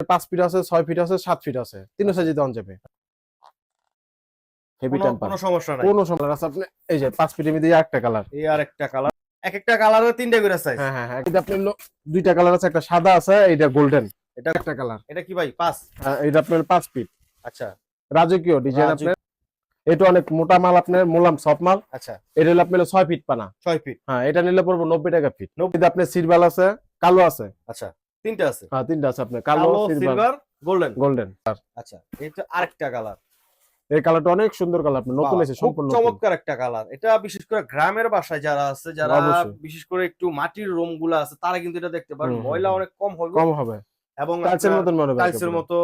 5 fit আছে, 6 fit আছে, 7 fit আছে, তিন সাইজে দেওয়া যাবে। হেভি টেম্পার, কোনো সমস্যা নাই। কোনো সমস্যা আছে। আপনি এই যে 5 ফিটের মধ্যে আরেকটা কালার, এই আরেকটা কালার, এক একটা কালারে তিনটা করে সাইজ। হ্যাঁ হ্যাঁ হ্যাঁ, এটা আপনার দুইটা কালার আছে, একটা সাদা আছে, এইটা গোল্ডেন, এটা একটা কালার। এটা কি ভাই 5? এটা আপনার 5 ফিট। আচ্ছা, রাজকীয় ডিজাইন আপনার, এটা অনেক মোটা মাল, আপনার মোলাম সফট মাল। আচ্ছা, এটা হলো আপনার 6 ফিট পানা, 6 ফিট। হ্যাঁ, এটা নিলে পড়বো 90 টাকা ফিট। 90 আপনার সিলভার আছে, কালো আছে। আচ্ছা, তিনটা আছে। হ্যাঁ, তিনটা আছে আপনার, কালো, সিলভার, গোল্ডেন। গোল্ডেন। আচ্ছা, এটা আরেকটা কালার। এই কালারটা অনেক সুন্দর কালার, আপনার নতুন এসে, সম্পূর্ণ চমৎকার একটা কালার। এটা বিশেষ করে গ্রামের বাসায় যারা আছে, যারা বিশেষ করে একটু মাটির রুম গুলা আছে, তারা কিন্তু এটা দেখতে পারেন। ময়লা অনেক কম হবে, এবং টাইলসের মতন মনে হবে, টাইলসের মতো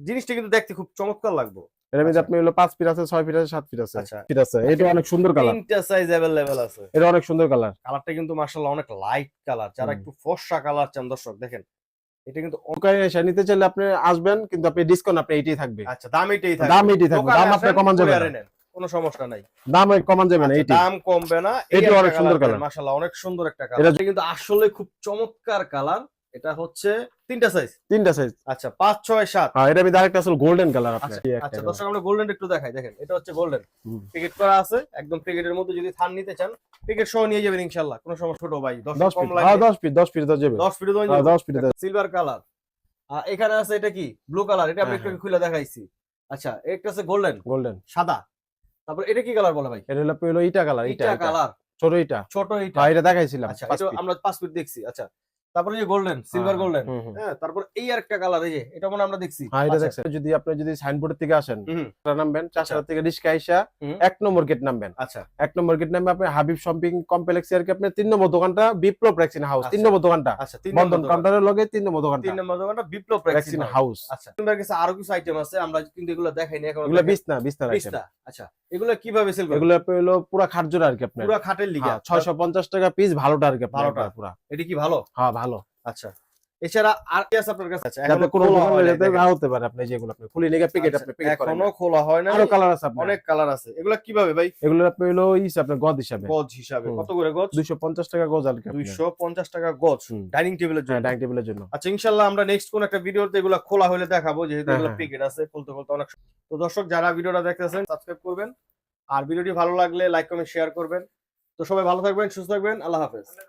জিনিসটা কিন্তু দেখতে খুব চমৎকার লাগবে। এর মধ্যে আপনি হলো 5 ফিট আছে, 6 ফিট আছে, 7 ফিট আছে। আচ্ছা, ফিট আছে, এটা অনেক সুন্দর কালার, তিনটা সাইজ अवेलेबल আছে। এটা অনেক সুন্দর কালার। কালারটা কিন্তু মাশাআল্লাহ অনেক লাইট কালার। যারা একটু ফর্সা কালার চান দর্শক, দেখেন এটা কিন্তু ওখানে এসে নিতে চাইলে আপনি আসবেন, কিন্তু আপনি ডিসকাউন্ট আপনি এইটাই থাকবে। আচ্ছা, দাম এটাই থাকবে, দাম এইটাই থাকবে, দাম আপনি কমান যাবে না, কোনো সমস্যা নাই, দাম কমান যাবে না, এইটাই দাম কমবে না। এটা অনেক সুন্দর কালার, মাশাআল্লাহ অনেক সুন্দর একটা কালার। এটা কিন্তু আসলে খুব চমৎকার কালার। এটা হচ্ছে তিনটা সাইজ, তিনটা সাইজ। আচ্ছা, 5 6 7। হ্যাঁ, এটা ভিতরে আরেকটা আসলে গোল্ডেন কালার আপনি। আচ্ছা দর্শক, আমরা গোল্ডেন একটু দেখাই। দেখেন এটা হচ্ছে গোল্ডেন, প্যাকেট করা আছে একদম। প্যাকেটের মধ্যে যদি থান নিতে চান, প্যাকেট সহ নিয়ে যাবেন ইনশাআল্লাহ, কোনো সমস্যা। ছোট ভাই 10 কম লাগে, 10 ফিট, 10 ফিট যাবে, 10 ফিট দাও, 10 ফিট। Silver colour. এখানে আছে এটা কি ব্লু কালার, এটা আমি একটু খুলে দেখাইছি। আচ্ছা, একটা আছে গোল্ডেন, গোল্ডেন সাদা। তারপর এটা কি কালার বলে ভাই? এটা হলো ইটা কালার, ইটা কালার, ছোট ইটা, ছোট ইটা। হ্যাঁ, এটা দেখাইছিলাম। আচ্ছা, এটা আমরা 5 ফিট দেখছি। আচ্ছা, তারপরে যে গোল্ডেন, সিলভার গোল্ডেন, হ্যাঁ। তারপর এই আরেকটা কালার, এই যে এটা মনে আমরা দেখছি। হ্যাঁ, এটা দেখছেন। যদি আপনি সাইনবোর্ড থেকে আসেন, নামবেন চাষারা থেকে, রিস্কা আইসা 1 নম্বর গেট নামবেন। আচ্ছা, 1 নম্বর গেট নামবে আপনি হাবিব শপিং কমপ্লেক্স এর কি আপনি 3 নম্বর দোকানটা বিপ্লব রেক্সিন হাউস, 3 নম্বর দোকানটা। আচ্ছা, 3 বন্ধন কাউন্টারের লগে 3 নম্বর দোকানটা, 3 নম্বর দোকানটা বিপ্লব রেক্সিন হাউস। আচ্ছা, তোমার কাছে আরো কিছু আইটেম আছে, আমরা কিন্তু এগুলো দেখাইনি এখন। এগুলো বিছনা আইটেম। আচ্ছা, এগুলো কিভাবে সেল করেন? এগুলো হলো পুরা খাটজোড়া আর কি, আপনার পুরা খাটের লিগা 650 টাকা পিস, ভালোটা আর কি, ভালোটা পুরা। এটা কি ভালো? হ্যাঁ, ভালো। আচ্ছা, এছাড়া আর কি আছে আপনার কাছে? যাতে কোনো দোকানে যেতে না হতে পারে, আপনি যেগুলো আপনি খুলে নিয়ে প্যাকেট আপনি প্যাকেট করেন, এখনো খোলা হয় না। আরো কালার আছে, অনেক কালার আছে। এগুলো কিভাবে ভাই? এগুলো আপনি হলো আপনার গজ হিসাবে, কত করে গজ? 250 টাকা গজ আর কি, 250 টাকা গজ ডাইনিং টেবিলের জন্য। ডাইনিং টেবিলের জন্য। আচ্ছা, ইনশাআল্লাহ আমরা নেক্সট কোন একটা ভিডিওতে এগুলো খোলা হলে দেখাবো, যেহেতু এগুলো প্যাকেট আছে, খুলতে অনেক। তো দর্শক, যারা ভিডিওটা দেখতেছেন সাবস্ক্রাইব করবেন, আর ভিডিওটি ভালো লাগলে লাইক কমেন্ট শেয়ার করবেন। তো সবাই ভালো থাকবেন, সুস্থ থাকবেন, আল্লাহ হাফেজ।